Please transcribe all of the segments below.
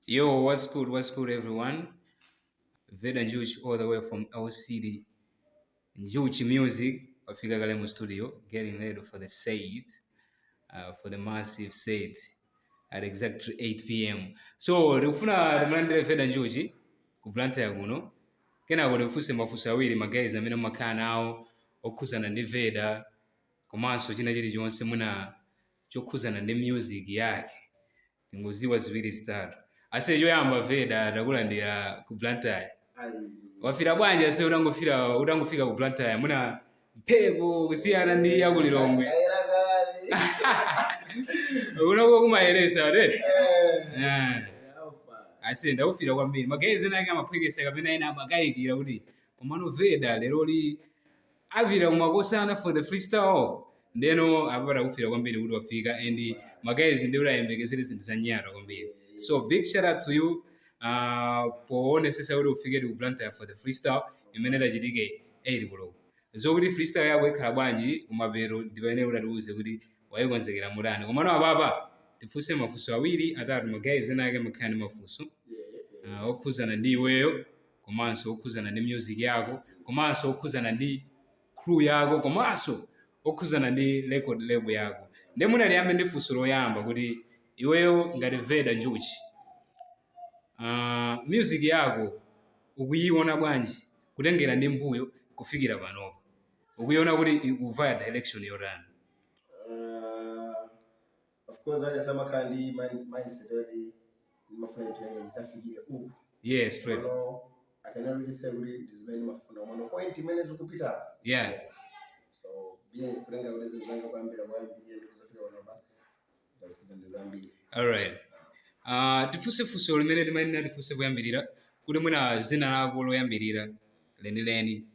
Yo, what's good? What's good, everyone? Veda Njuch, all the way from LCD Njuch Music. Wafika Galemo Studio, getting ready for the set, for the massive set at exactly 8 p.m. So, ndikufuna timulandire Veda Njuchi ku Blantyre kuno. Kenako ndifuse mafunso awiri magayizi amene mumakhala nawo okhuzana ndi Veda komanso china chilichonse muna chokhuzana ndi music yake. Tingoziwa ziwiri zitatu. Ase choyamba Veda ndakulandira ku Blantyre. Wafira bwanji ase utangofika ku Blantyre muna mphepo kusiyana ndi ya kulilongwe. Unako kumayelesa ate. Ase ndakufira kwambiri. Magayizi ena ake amaphwekesa kapena ena amakayikira kuti komano Veda lero apita kumakosana for the freestyle. Ndeno apata kufira kwambiri kuti wafika and magayizi ndi ulayembekezere zinthu za nyara kwambiri. So big shout out to you poonetsetsa kuti ufike ku Blantyre for the freestyle imene idachitike 8 koloko. Zokuti freestyle yako ikhala bwanji kumapeto ndipene utatiuze kuti wayikonzekera mutani. Komano apapa tifunse mafunso awiri atatu magayizi ena ake makhala ndi mafunso okhuzana ndi iweyo komanso okhuzana ndi music yako komanso okhuzana ndi crew yako komanso okhuzana ndi record label yako. Nde munaliyambe ndi funso loyamba kuti iweyo ngati Veda Njuchi music yako ukuyiona bwanji kutengera ndi mbuyo kufikira panopa ukuyiona kuti ikuvaya direction yotani? Of course alisema kandi mindset really mafanya tuenge zisafikire uku. Yes, straight. I cannot really say really this many mafuna mono point imene zikupita. Yeah. So being kulenga ulezi mzanga kwambira ndikuzafika panopa zafika ndizambiri. All right. Tifuse fuso limene timanena tifuse kuyambirira kuti mwina zina lako loyambirira lenileni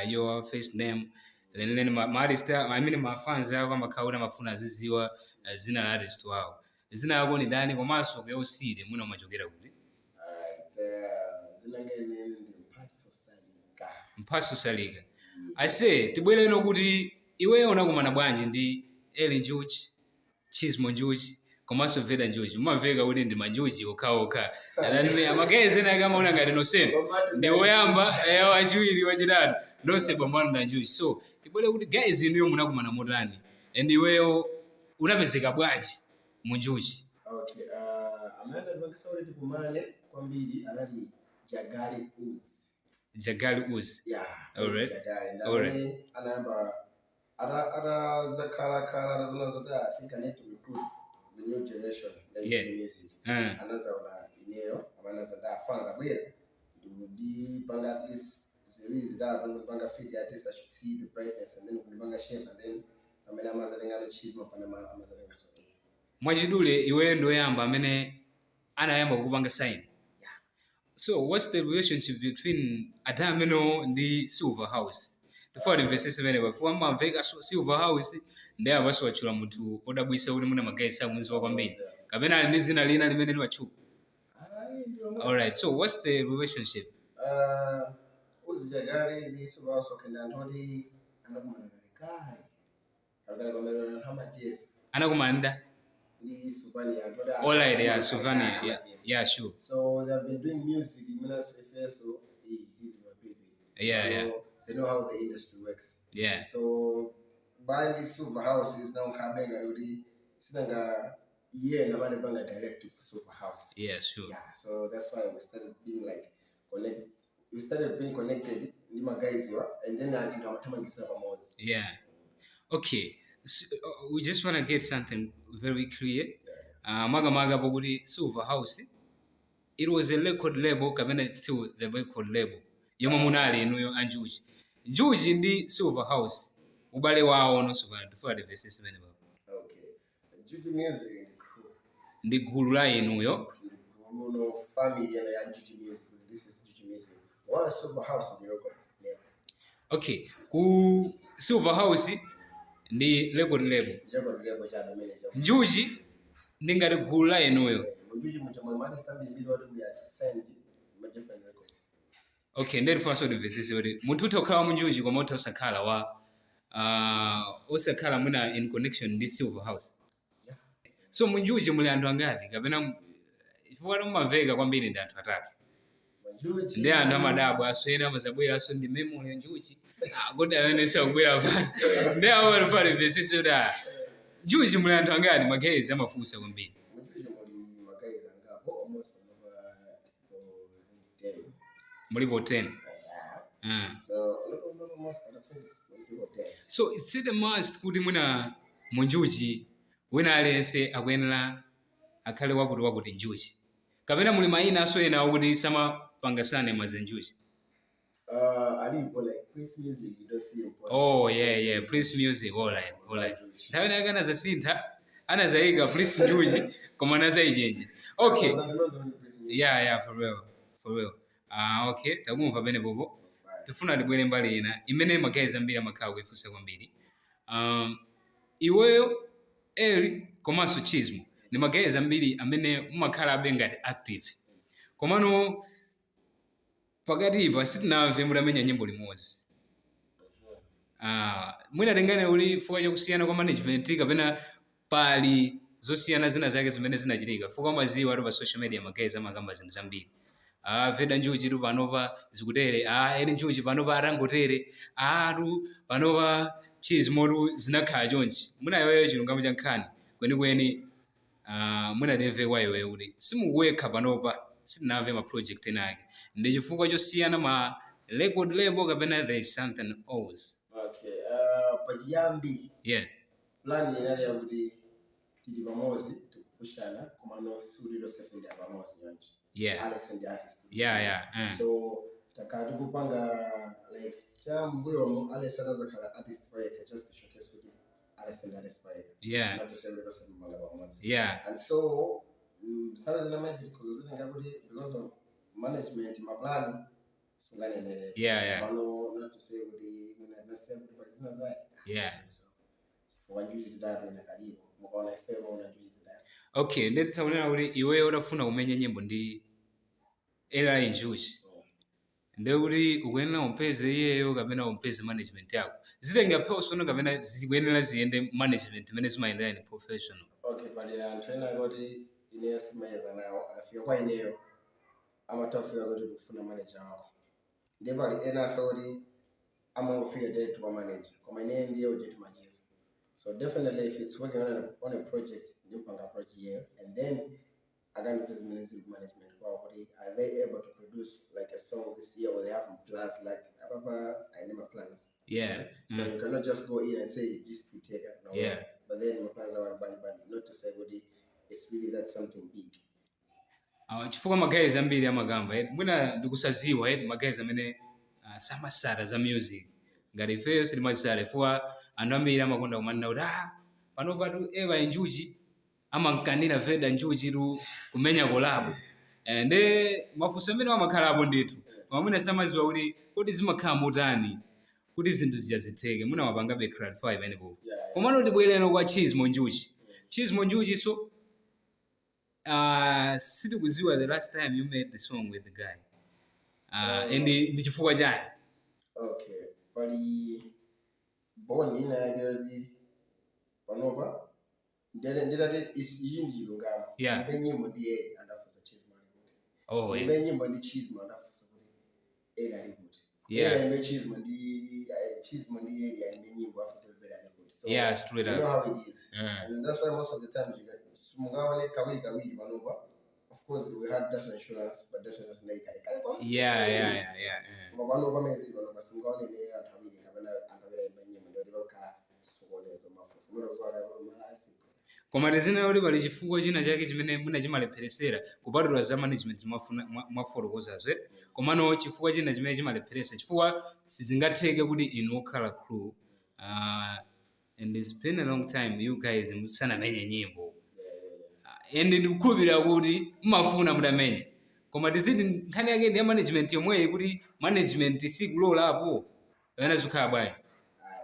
your first name lenileni ma-artist ma-fans ako amakhala amafuna aziziwa zina la artist wawo. Zina lako ni ndani komanso kuyosire mwina umachokera kuti? Zina ngene ndi Mphaso Salika. Ase tibwere ino kuti iweyo unakumana bwanji ndi Eli Njuchi, Chismo Njuchi komanso Veda Njuchi. Mumamveka kuti ndi manjuchi okhaokha. Alani amagayizi ena kama una ngati nosene. Ndi woyamba wachiwiri wachitatu nonse pambano na Njuchi. So tibwere kuti guys inuyo munakumana motani and iweyo unapezeka bwanji mu Njuchi? Okay, amanda ndibakisawule tikumane kwambiri anali Jagali Woods. Jagali Woods. Yeah. All right. Jagali. All right. Anamba ara zakala zina I think I need to recruit the new generation music. Anaza una ineo abanaza da fanga bwera. Ndi panga this series da panga feed artists I should see the brightness and then kulibanga shape and then amena amazalenga no chismo pana amazalenga so. Mwachidule iwe ndo yamba amene anayamba kukupanga sign. So what's the relationship between Adamino ndi Silver House? Before the verses mene bafua mamveka Silver House ndi abaso wachula munthu odabwisa kuti muna magayizi amwenzi kwambiri. Kapena ndi zina lina limene ni wachu. All right. So what's the relationship? Jagali ndi Silver House okenda ntoli anakumana kai. Akala komero hama jazz. Anakumanda? All right, yeah, Sylvania, yeah, sure. So they've been doing music in Minas first, so he did my baby. Yeah. They know how the industry works. Yeah. So buying these Silver Houses now coming already. Sinanga na banga direct to Silver House. Yeah, sure. Yeah. So that's why we started being like connected. We started being connected. And then as you know, yeah. Okay. So, we just want to get something very clear. Maga Bogudi Silver House. It was a record label, Kabena still the record label. Yoma Munali no Anjuji. Juji in the Silver House. Ubale wa no survive before the verses many. Okay. Juji music in the crew. The Gulula in New York. No family and Juji music. This is Juji music. What is Silver House in the record? Yeah. Okay. Ku Silver House ndi record label. Cha manager. Njuji ndingati gulu la enuyo. Njuji mchamwali stambi mbili watu we are signed different records. Okay, nderi faso divesisi uri. Muntu utokhawa munjuji kwa moto osakhala wa osakhala muna in connection ndi Silver House. Yeah. So munjuji muli anthu angati kapena chifukwa mumamveka kwambiri ndi anthu atatu ndi anthu amadabwa aswera amazabwera aso ndi memory Njuchi kodi amene sakubwera pasi ndi awo alifale vesisi kuti Njuchi muli anthu angati magezi amafunsa kwambiri mulipo 10 so it's a must kuti muna munjuchi wina aliyense akuyenera akhale wakuti Njuchi kapena muli mayina aso ena akuti samapangasane mwaze Njuchi alipo like Prince Music you don't see oh yeah Prince Music all right nthawi nake anazasintha anazayika Prince Njuchi koma anazayichenje okay yeah for real okay takumva pene popo tifuna tibwere mbali ina imene magazi ambiri amakhala kuifunsa kwambiri iweyo Eli komanso Chismo ndi magazi ambiri amene mumakhala abe ngati active komano pakatipa sitinamve mutamenya nyimbo limodzi mwina tengane uli fuka chakusiyana kwa management kapena pali zosiyana zina zake zimene zinachitika fuka maziwa atu pa social media magazi amakamba zinthu zambiri Veda Njuchi tu panopa zikutere Eli Njuchi panopa arangotere atu panopa Chismo tu zinakhala chonchi mwina yoyo chilungamo cha nkhani kwenikweni mwina demve kwa iweyo kuti simukuwekha panopa sitinamve ma project enake ndi chifukwa chosiyana ma record label kapena there is something else okay pachiyambi plan inali yakuti tili pamozi tikupushana komano siulilo sefindi pamozi yonchi Alice and the artist so takati kupanga like cha mbuyo Alice anazakhala artist project just to showcase with Alice and the artist project not to say because of manga pamozi and so sana zina mind because of management maplani sungane nene bano not to say with not say everybody zina zake so for Njuchi that na karibu mkaona FM na Njuchi that okay ndeti taulena kuti iweyo utafuna kumenya nyimbo ndi Eli Njuchi ndio kuti ukuyenera umpeze iyeyo kapena umpeze management yako zitenga personal kapena zikuyenera ziyende management imene zimayendera ni professional okay pali antena kuti ineyo simayeza nawo akafika kwa ineyo amatafika zote kufuna manager wako ndipo pali ena saudi amangofika direct kwa manager kwa ineyo ndiyo jet majeza so definitely if it's working on a project you can approach here and then again this is music management are they able to produce like a song this year or they have plans like I name plans so you cannot just go in and say just take it but then my plans are but not to say what it's really that something big chifukwa magazi ambiri amagamba mwina ndikusaziwa magazi amene samasara za music ngati ifeyo silimasara fuwa anthu ambiri amakonda kumanena kuti pano patu Eli Njuchi amankanira Veda Njuchi tu kumenya collab nde mafunso amene amakhalapo ndithu koma mwina samaziwa kuti kodi zimakhala motani kuti zinthu ziyazitheke mwina wapangabe clarify penepo komano tibwereno kwa Chismo Njuchi so sitikuziwa the last time you made the song with the guy ndi chifukwa chani okay pali boni ina yake panopa ndere isiyindi lungama ibenyimbo ndiye andafuza Chismo ibenyimbo ndi Chismo andafuza kuti era rikuti ibe Chismo ndi ya ibenyimbo afuza kuti era rikuti so straight up you know how it is and that's why most of the time you get mungaone kawiri panopa of course we had that insurance but that insurance like mabano bamezi panopa mungaone ne athabili kabana anthabela ibenyimbo ndio ribaka sokolezo mafuso mura zwala malasi koma tizina kuti pali chifukwa china chake chimene mwina chimalepheresera kupatula za management mwaforokozazo komano chifukwa china chimene chimalepheresa chifukwa sizingatheke kuti inu okhala crew and it's been a long time you guys musanamenye nyimbo and ndikukhulupirira kuti mumafuna mutamenye koma tizidi nkhani yake ndi ya management yomweyi kuti management sikulolapo kapena zikhala bwanji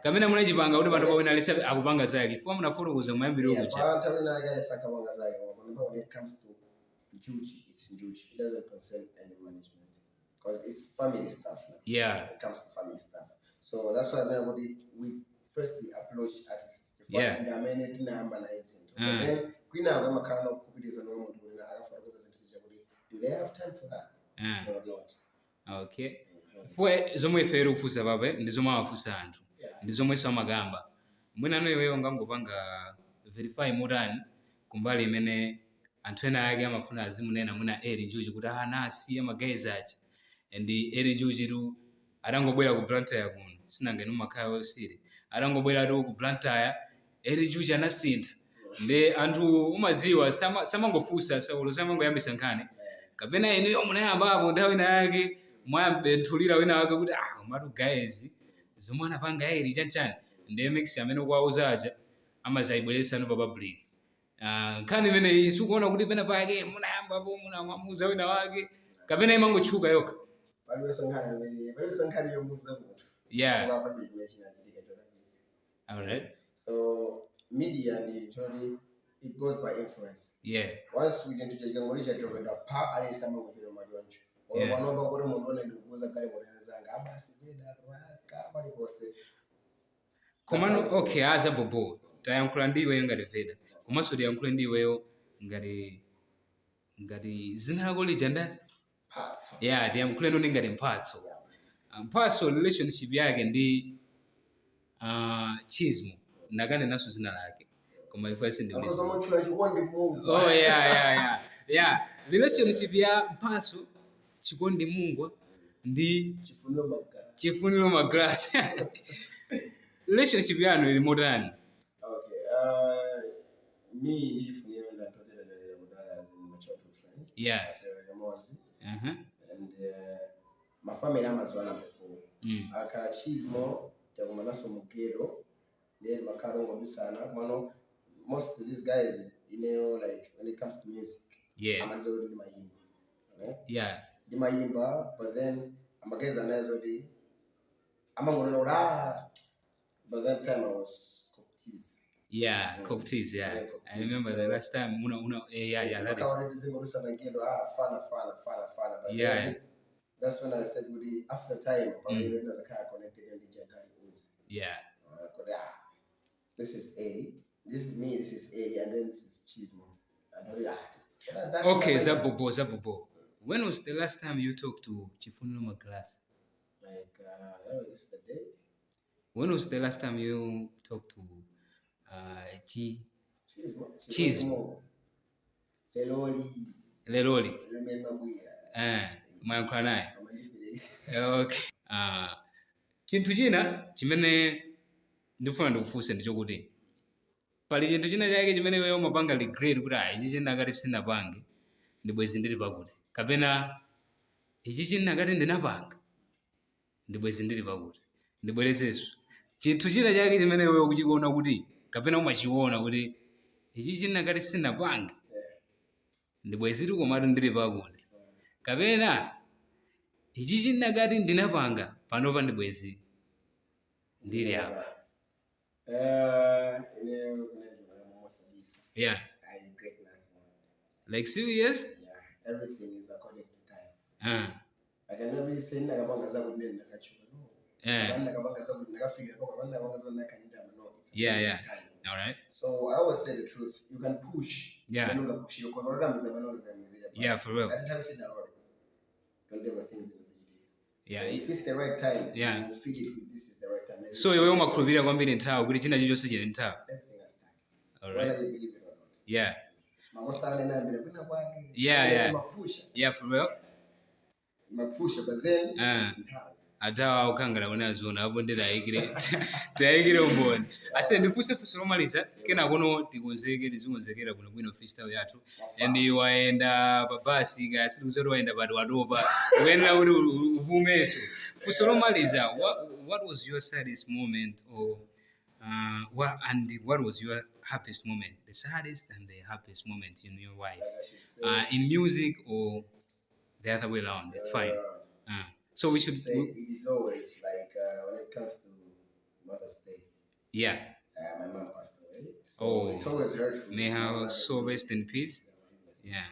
kamena munachipanga kuti pano pawena alisa akupanga zake ifo munaforokoza mayambiro kucha tamina yake sakapanga zake when it comes to Njuchi it's Njuchi it doesn't concern any management because it's family stuff now. It comes to family stuff so that's why we firstly approach artists if ndamene tinahamba na izinto then kwina kama kana kupitizana nomuntu kuna akaforokoza zinthu Do they have time for that? Or not? Okay. Fwe zomwe ifere ufusa babe ndizomwe afusa anthu. Ndizomwe samagamba. Mwina iweyo ngangopanga verify motani kumbali imene anthu ena ake amafuna azimunena mwina Eli Njuchi kuti nasi amageza achi. And Eli Njuchi tu atangobwera ku Blantyre kuno. Sinange numakhala wosiri. Atangobwera tu ku Blantyre Eli Njuchi anasintha. Nde anthu umaziwa samangofusa saulo samangoyambisa nkhani. Kapena inuyo munayamba apo nthawi yake mwayambenthulira wina wake kuti matu guys zomwe anapanga Eli chanchani. Nde mix amene kwauza aja amazayibweretsa no pa public. Nkhani imene isukuona kuti pena pake munayamba apo munamuza wina wake kapena imangotchuka yokha. Paliso nkhani yomuza munthu. Yeah. All right. So media usually it goes by influence. Yeah. Once we get to the ngolicha tokenda pa ali sama kuchira madoncho. Wanomba kuti munhu one ndikuza kale mwanzanga abasi veda raka bali pose. Komano okay aza bobo. Tayankhula ndiwe ngati veda. Komanso tiyankhule ndiweyo ngati zina lako lija ndani? Mphatso. Yeah, tiyankhule ndo ngati mphatso. Mphatso relationship yake ndi Chismo. Nakane naso zina lake. Koma ifasi ndi ulisi. Oh yeah. Relationship ya Mphatso Chikondi Mungwa ndi Chifuniro Magrasi. Relationship yanu ili modern. Okay. Me ndi Chifuniro ndatotera mudala as in my childhood friends. Yeah. And my family amazwana popo. Akala Chismo takuma naso mugero. Then makarongo dusana. Mano most of these guys, like when it comes to music, yeah, I'm already in my imba, right? Yeah, in my imba, but then I'm against another day. I'm gonna know but that time I was Coctease. Yeah, Coctease, yeah. I remember the last time. Yeah, that is. But yeah, that's when I said, after time, there's a car connected and the yeah. This is A. This is me, this is A, and then this is Chismo. Okay, Zabobo. When was the last time you talked to Chifuniro Magrasi? Like, that was just the day. When was the last time you talked to Chismo? Leloli. Mwayankhula naye. Okay. Chinthu china chimene ndifuna ndikufunse ndichokuti pali chinthu china chake chimene wewe umapanga regret kuti ichi chinakati sinapange ndibwezi ndili pakuti kapena ichi chinakati ndinapanga ndibwezi ndili pakuti ndibwerezenso chinthu china chake chimene wewe ukuchiona kuti kapena umachiona kuti ichi chinakati sinapange ndibwezi ndili komatu ndili pakuti kapena ichi chinakati ndinapanga panopa ndibwezi ndili apa. Yeah. I regret nothing. Like serious? Yeah. Everything is according to time. I can never say nakabanga zangu nini nakachuka. No. Yeah. Nakabanga zangu nakafika kwa kabanga zangu nakanyida no. Yeah. Time. All right. So I always say the truth. You can push. Yeah. You can push. You can organize. Yeah, for real. That time said that already. Don't ever think it's yeah. So if it's the right time, yeah, you figure this is the right time. Maybe so wewe umakhulupirira kwambiri nthawi kuti china chilichonse chili nthawi. Everything has time. All right. Whether you believe it or not. Yeah. Yeah. Yeah, for real. But then atawa ukangala unaziona apo tayikire umboni ase ndifunse funso lomaliza kena kuno tikonzeke tizikonzekera kuno bwino freestyle yathu and waenda babasi ka sikuti waenda bado wadopa wena uri uvumeso funso lomaliza what was your saddest moment or what was your happiest moment, the saddest and the happiest moment in your life, in music or the other way around? It's fine. So we should say it is always like when it comes to Mother's Day. Yeah. My mom passed away. So it's always hurtful. May her soul rest in peace. Yeah.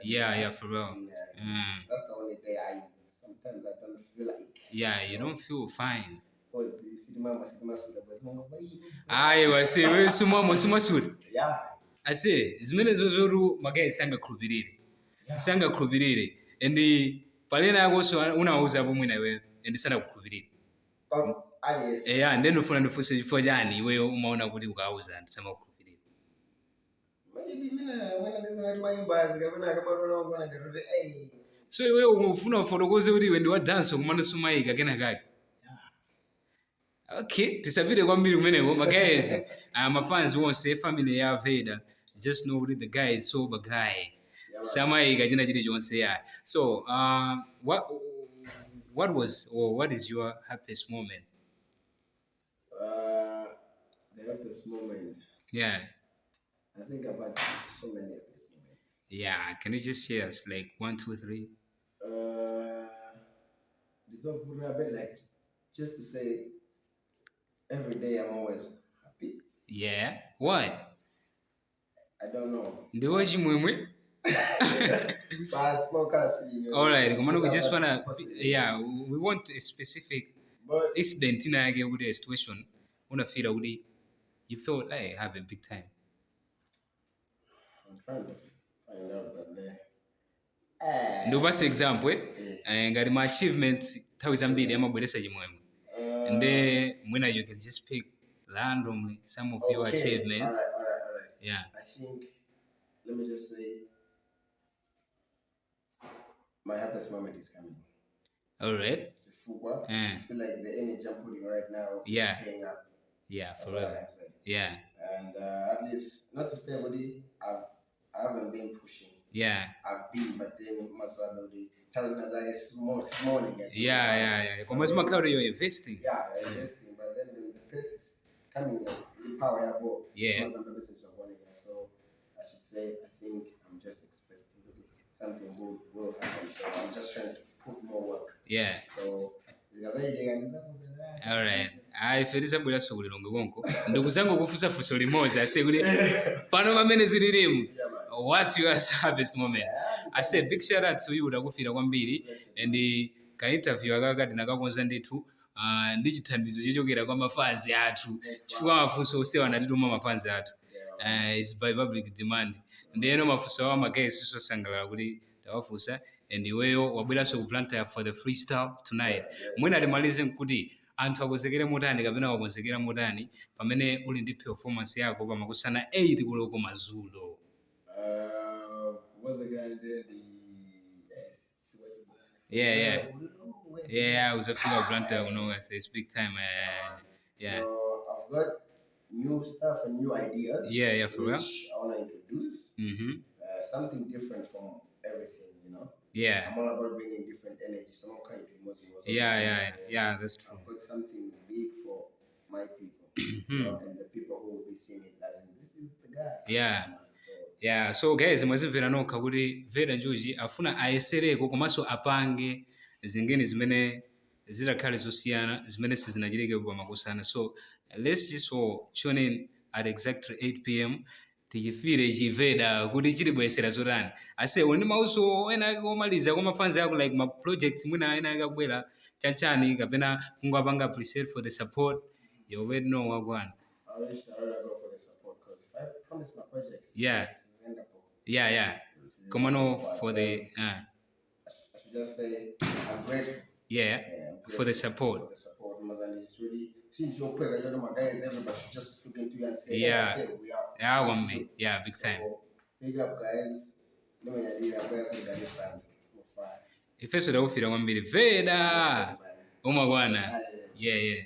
Yeah, for real. That's the only day sometimes I don't feel like. Yeah, you don't feel fine. Because Aye, I say we sumo. Yeah. ase zimene zozoru magayi sangakhulupirire and palena yakonso unawuza pomwe na iweyo and sanakukhulupirire. Yeah, then ufuna ndifunse chifukwa chani iweyo umaona kuti ukawuza anthu samakukhulupirire. So iweyo ufuna ufotokoze kuti iwe ndi wa dance kumano sumayika kenakake. Okay, tisapite kwambiri kumeneko magays. My fans wonse family ya Vader just know that the guy is sober guy. Samayika china chilichonse ya. So what was or what is your happiest moment? The happiest moment. Yeah. I think I've had so many happiest moments. Yeah, can you just share us like 1, 2, 3? This one would have been like just to say every day I'm always happy. Yeah. Why? I don't know. Ndiwo chimwemwe? All right, we just wanna, yeah, we want a specific incident in a situation. Wanna feel out you felt I have a big time. I'm trying to find out, but ndo basi example ngati ma achievements nthawi zambiri amabweresa chimwemwe and then mwina you can just pick randomly some of your achievements. All right. Yeah, I think let me just say my happiest moment is coming. All right. I feel like the energy I'm putting right now is paying up. Yeah, for real. Yeah. And at least not to say I haven't been pushing. Yeah. I've been, but then much rather the thousands are small. Yeah. Because you're investing. Yeah, investing, but then when the pace is coming, the power above. Yeah. So I should say, I think I'm just expecting something good will happen. So I'm just trying to put more work. Yeah. So all right. Iferiza bwera sokulilongo konko ndikuzango kufusa fuso limozi ase kuti pano pamene zililimu. What's your happiest moment? I said big shout out to you udakufira kwambiri and ka interview akaka tinakakonza ndithu ndi chithandizo chochokera kwa mafanzi athu chifukwa mafunso osewa natituma mafanzi athu is by public demand ndiyeno mafunso awa magays sosangalala kuti tawafunsa and iweyo wabweranso ku Blantyre for the freestyle tonight. Mwina alimalize nkuti anthu akonzekere motani kapena wakonzekera motani pamene uli ndi performance yako pamakusana 8 koloko madzulo. Yeah, uzafika Blantyre unoga say it's big time. Yeah. So I've got new stuff and new ideas. Yeah, for real. Which I want to introduce. Something different from everything, you know. Yeah. I'm all about bringing different energy. Some kind of emotion. Yeah, that's true. I've got something big for my people, you know, and the people who will be seeing it as in, this is the guy. Yeah, so guys, mwazimvera nokha kuti Vader Njuchi afuna ayesereko komanso apange zingine zimene zizakhale zosiyana zimene sizinachitike pamakusana. So let's just all tune in at exactly 8 p.m. tichifire chiveda kuti chilibwesera zotani. Ase undi mauso ena komaliza kwa mafanzi yako like my project mwina ena akabwera chanchani kapena kungapanga appreciate for the support. You already know what one. I wish I would go for the support because if I promise my projects, yeah. Come on for the I should just say I'm grateful. Yeah, for the support. For the support, it's really since you're pregnant, my guys, everybody should just look into you and say, we are. Yeah, big time. So, big up, guys. Ifeso da ufira kwambiri Vader. Uma bwana. Yeah.